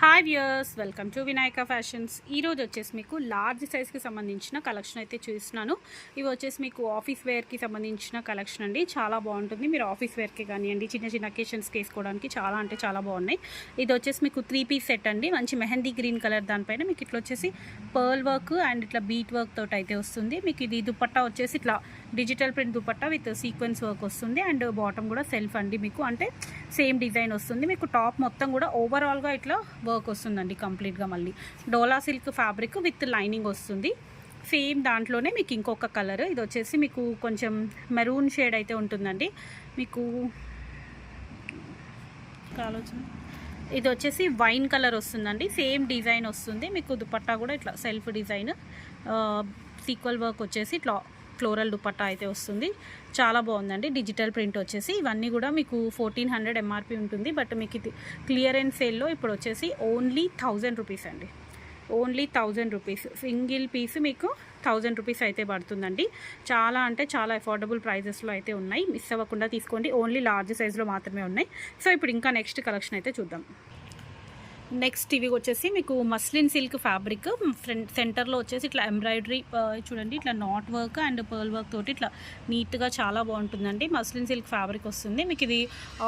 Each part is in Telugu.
Hi viewers, welcome to Vinayaka fashions. ఈరోజు వచ్చేసి మీకు లార్జ్ సైజ్కి సంబంధించిన కలెక్షన్ అయితే చూస్తున్నాను. ఇవి వచ్చేసి మీకు ఆఫీస్ వేర్కి సంబంధించిన కలెక్షన్ అండి. చాలా బాగుంటుంది. మీరు ఆఫీస్ వేర్కి కానివ్వండి, చిన్న చిన్న అకేషన్స్కి వేసుకోవడానికి చాలా అంటే చాలా బాగున్నాయి. ఇది వచ్చేసి మీకు 3 పీస్ సెట్ అండి. మంచి మెహందీ గ్రీన్ కలర్ దానిపైన మీకు ఇట్లా వచ్చేసి పర్ల్ వర్క్ అండ్ ఇట్లా బీట్ వర్క్ తోటి అయితే వస్తుంది. మీకు ఇది దుపట్టా వచ్చేసి ఇట్లా digital print dupatta with sequence work వస్తుంది. అండ్ బాటమ్ కూడా సెల్ఫ్ అండి. మీకు అంటే సేమ్ డిజైన్ వస్తుంది. మీకు టాప్ మొత్తం కూడా ఓవరాల్గా ఇట్లా వర్క్ వస్తుందండి కంప్లీట్గా. మళ్ళీ డోలా సిల్క్ ఫ్యాబ్రిక్ విత్ లైనింగ్ వస్తుంది. సేమ్ దాంట్లోనే మీకు ఇంకొక కలర్, ఇది వచ్చేసి మీకు కొంచెం మెరూన్ షేడ్ అయితే ఉంటుందండి. మీకు ఆలోచన ఇది వచ్చేసి వైన్ కలర్ వస్తుందండి. సేమ్ డిజైన్ వస్తుంది. మీకు దుపట్టా కూడా ఇట్లా సెల్ఫ్ డిజైన్ సీక్వెల్ వర్క్ వచ్చేసి ఇట్లా ఫ్లోరల్ దుపట్టా అయితే వస్తుంది. చాలా బాగుందండి. డిజిటల్ ప్రింట్ వచ్చేసి ఇవన్నీ కూడా మీకు 1400 ఎంఆర్పి ఉంటుంది. బట్ మీకు ఇది క్లియరెన్స్ సేల్లో ఇప్పుడు వచ్చేసి ఓన్లీ 1000 రూపీస్ అండి. Only 1000 rupees. సింగిల్ పీస్ మీకు 1000 రూపీస్ అయితే పడుతుందండి. చాలా అంటే చాలా అఫోర్డబుల్ ప్రైజెస్లో అయితే ఉన్నాయి. మిస్ అవ్వకుండా తీసుకోండి. ఓన్లీ లార్జ్ సైజులో మాత్రమే ఉన్నాయి. సో ఇప్పుడు ఇంకా నెక్స్ట్ కలెక్షన్ అయితే చూద్దాం. నెక్స్ట్ ఇవి వచ్చేసి మీకు మస్లిన్ సిల్క్ ఫ్యాబ్రిక్ సెంటర్లో వచ్చేసి ఇట్లా ఎంబ్రాయిడరీ చూడండి, ఇట్లా not work and pearl work తోటి ఇట్లా నీట్గా చాలా బాగుంటుందండి. మస్లిన్ సిల్క్ ఫ్యాబ్రిక్ వస్తుంది. మీకు ఇది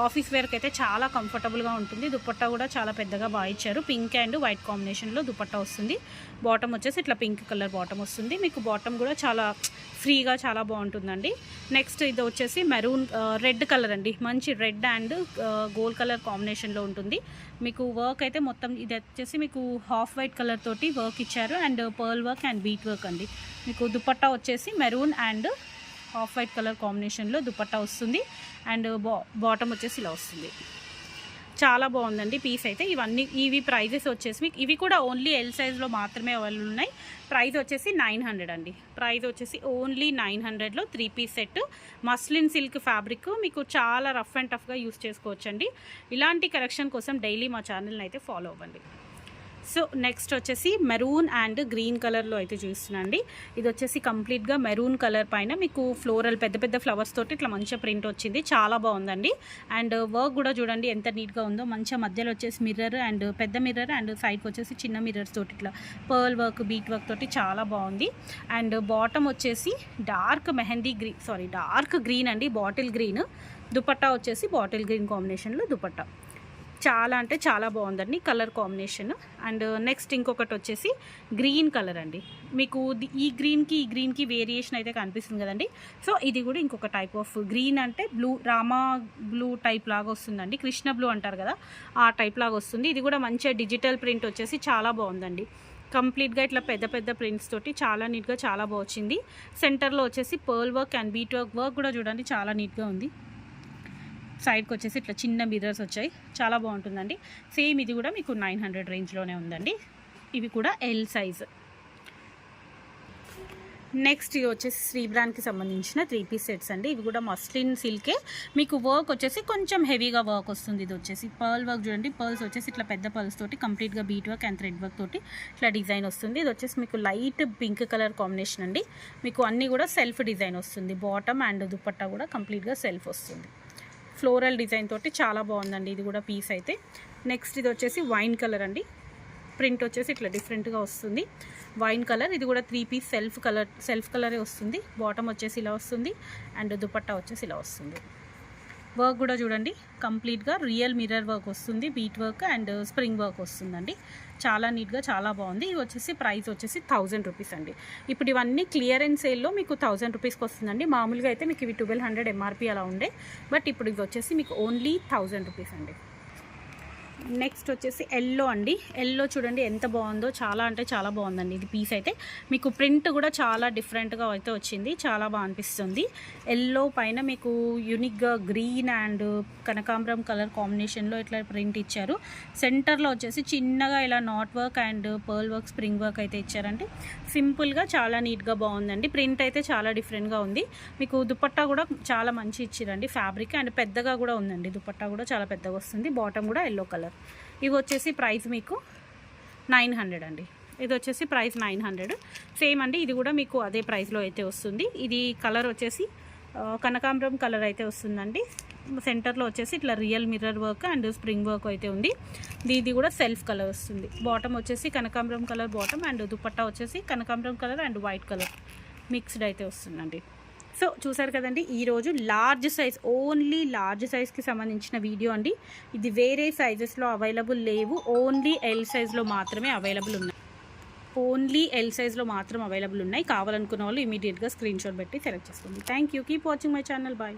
ఆఫీస్ వేర్కి అయితే చాలా కంఫర్టబుల్గా ఉంటుంది. దుపట్టా కూడా చాలా పెద్దగా బాగా ఇచ్చారు. పింక్ అండ్ వైట్ కాంబినేషన్లో దుపట్టా వస్తుంది. బాటమ్ వచ్చేసి ఇట్లా పింక్ కలర్ బాటమ్ వస్తుంది. మీకు బాటమ్ కూడా చాలా ఫ్రీగా చాలా బాగుంటుందండి. నెక్స్ట్ ఇది వచ్చేసి మెరూన్ రెడ్ కలర్ అండి. మంచి రెడ్ అండ్ గోల్డ్ కలర్ కాంబినేషన్లో ఉంటుంది. మీకు వర్క్ అయితే మొత్తం ఇది వచ్చేసి మీకు హాఫ్ వైట్ కలర్ తోటి వర్క్ ఇచ్చారు and pearl work and bead work అండి. మీకు దుపట్టా వచ్చేసి maroon and half white colour కాంబినేషన్లో దుపట్టా వస్తుంది. అండ్ బాటమ్ వచ్చేసి ఇలా వస్తుంది. చాలా బాగుందండి పీస్ అయితే. ఇవి ప్రైజెస్ వచ్చేసి మీకు ఇవి కూడా ఓన్లీ ఎల్ సైజ్లో మాత్రమే అవైలబుల్ ఉన్నాయి. ప్రైస్ వచ్చేసి 900 అండి. ప్రైస్ వచ్చేసి ఓన్లీ 900లో 3 piece set muslin silk fabric. మీకు చాలా రఫ్ అండ్ టఫ్గా యూస్ చేసుకోవచ్చండి. ఇలాంటి కలెక్షన్ కోసం డైలీ మా ఛానల్ని అయితే ఫాలో అవ్వండి. సో నెక్స్ట్ వచ్చేసి మెరూన్ అండ్ గ్రీన్ కలర్లో అయితే చూస్తున్నాండి. ఇది వచ్చేసి కంప్లీట్గా మెరూన్ కలర్ పైన మీకు ఫ్లోరల్ పెద్ద పెద్ద ఫ్లవర్స్ తోటి ఇట్లా మంచిగా ప్రింట్ వచ్చింది. చాలా బాగుందండి. అండ్ వర్క్ కూడా చూడండి ఎంత నీట్గా ఉందో. మంచిగా మధ్యలో వచ్చేసి మిర్రర్ అండ్ పెద్ద మిర్రర్ అండ్ సైడ్కి వచ్చేసి చిన్న మిర్రర్స్ తోటి ఇట్లా పర్ల్ వర్క్ బీట్ వర్క్ తోటి చాలా బాగుంది. అండ్ బాటమ్ వచ్చేసి డార్క్ గ్రీన్ అండి, బాటిల్ గ్రీన్. దుపట్టా వచ్చేసి బాటిల్ గ్రీన్ కాంబినేషన్లో దుపట్టా. చాలా అంటే చాలా బాగుందండి కలర్ కాంబినేషన్. అండ్ నెక్స్ట్ ఇంకొకటి వచ్చేసి గ్రీన్ కలర్ అండి. మీకు ఈ గ్రీన్కి వేరియేషన్ అయితే కనిపిస్తుంది కదండి. సో ఇది కూడా ఇంకొక టైప్ ఆఫ్ గ్రీన్, అంటే బ్లూ, రామా బ్లూ టైప్ లాగా వస్తుందండి. కృష్ణ బ్లూ అంటారు కదా, ఆ టైప్ లాగా వస్తుంది. ఇది కూడా మంచిగా డిజిటల్ ప్రింట్ వచ్చేసి చాలా బాగుందండి. కంప్లీట్గా ఇట్లా పెద్ద పెద్ద ప్రింట్స్ తోటి చాలా నీట్గా చాలా బాగుంది. సెంటర్లో వచ్చేసి pearl work and bead work కూడా చూడండి చాలా నీట్గా ఉంది. సైడ్కి వచ్చేసి ఇట్లా చిన్న మిర్రర్స్ వచ్చాయి. చాలా బాగుంటుందండి. సేమ్ ఇది కూడా మీకు 900 రేంజ్లోనే ఉందండి. ఇవి కూడా ఎల్ సైజ్. నెక్స్ట్ ఇది వచ్చేసి శ్రీ బ్రాండ్కి సంబంధించిన 3 పీస్ సెట్స్ అండి. ఇవి కూడా మస్లిన్ సిల్కే. మీకు వర్క్ వచ్చేసి కొంచెం హెవీగా వర్క్ వస్తుంది. ఇది వచ్చేసి పర్ల్ వర్క్ చూడండి. పర్ల్స్ వచ్చేసి ఇట్లా పెద్ద పర్ల్స్ తోటి కంప్లీట్గా bead work and thread work తోటి ఇట్లా డిజైన్ వస్తుంది. ఇది వచ్చేసి మీకు లైట్ పింక్ కలర్ కాంబినేషన్ అండి. మీకు అన్నీ కూడా సెల్ఫ్ డిజైన్ వస్తుంది. బాటమ్ అండ్ దుపట్టా కూడా కంప్లీట్గా సెల్ఫ్ వస్తుంది. ఫ్లోరల్ డిజైన్ తోటి చాలా బాగుందండి. ఇది కూడా పీస్ అయితే. నెక్స్ట్ ఇది వచ్చేసి వైన్ కలర్ అండి. ప్రింట్ వచ్చేసి ఇట్లా డిఫరెంట్గా వస్తుంది. Wine colour. ఇది కూడా 3 పీస్ సెల్ఫ్ కలరే వస్తుంది. బాటమ్ వచ్చేసి ఇలా వస్తుంది అండ్ దుపట్టా వచ్చేసి ఇలా వస్తుంది. వర్క్ కూడా చూడండి కంప్లీట్గా రియల్ మిర్రర్ వర్క్ వస్తుంది. Bead work and spring work వస్తుందండి. చాలా నీట్గా చాలా బాగుంది. ఇది వచ్చేసి ప్రైస్ వచ్చేసి 1000 రూపీస్ అండి. ఇప్పుడు ఇవన్నీ క్లియరెన్స్ సేల్లో మీకు 1000 రూపీస్కి వస్తుందండి. మామూలుగా అయితే మీకు ఇవి 1200 ఎంఆర్పి అలా ఉండే. బట్ ఇప్పుడు ఇది వచ్చేసి మీకు ఓన్లీ 1000 రూపీస్ అండి. నెక్స్ట్ వచ్చేసి ఎల్లో అండి. ఎల్లో చూడండి ఎంత బాగుందో. చాలా అంటే చాలా బాగుందండి. ఇది పీస్ అయితే మీకు ప్రింట్ కూడా చాలా డిఫరెంట్గా అయితే వచ్చింది. చాలా బాగా అనిపిస్తుంది. ఎల్లో పైన మీకు యూనిక్గా గ్రీన్ అండ్ కనకాంబరం కలర్ కాంబినేషన్లో ఇట్లా ప్రింట్ ఇచ్చారు. సెంటర్లో వచ్చేసి చిన్నగా ఇలా not work and pearl work spring work అయితే ఇచ్చారంటే సింపుల్గా చాలా నీట్గా బాగుందండి. ప్రింట్ అయితే చాలా డిఫరెంట్గా ఉంది. మీకు దుపట్టా కూడా చాలా మంచి ఇచ్చారండి ఫ్యాబ్రిక్. అండ్ పెద్దగా కూడా ఉందండి. దుపట్టా కూడా చాలా పెద్దగా వస్తుంది. బాటమ్ కూడా ఎల్లో కలర్. ఇవి వచ్చేసి ప్రైస్ మీకు 900 అండి. ఇది వచ్చేసి ప్రైస్ 900 సేమ్ అండి. ఇది కూడా మీకు అదే ప్రైస్లో అయితే వస్తుంది. ఇది కలర్ వచ్చేసి కనకాంబరం కలర్ అయితే వస్తుందండి. సెంటర్లో వచ్చేసి ఇట్లా real mirror work and spring work అయితే ఉంది. ఇది కూడా సెల్ఫ్ కలర్ వస్తుంది. బాటమ్ వచ్చేసి కనకాంబరం కలర్ బాటమ్ అండ్ దుపట్టా వచ్చేసి కనకాంబరం colour and white colour mixed అయితే వస్తుందండి. సో చూసారు కదండి, ఈరోజు లార్జ్ సైజ్, ఓన్లీ లార్జ్ సైజ్కి సంబంధించిన వీడియో అండి. ఇది వేరే సైజెస్లో అవైలబుల్ లేవు, ఓన్లీ ఎల్ సైజ్లో మాత్రమే అవైలబుల్ ఉన్నాయి. ఓన్లీ ఎల్ సైజ్లో మాత్రం అవైలబుల్ ఉన్నాయి. కావాలనుకున్న వాళ్ళు ఇమీడియట్గా స్క్రీన్ షాట్ పెట్టి సెలెక్ట్ చేసుకోండి. Thank you. Keep watching my channel. Bye.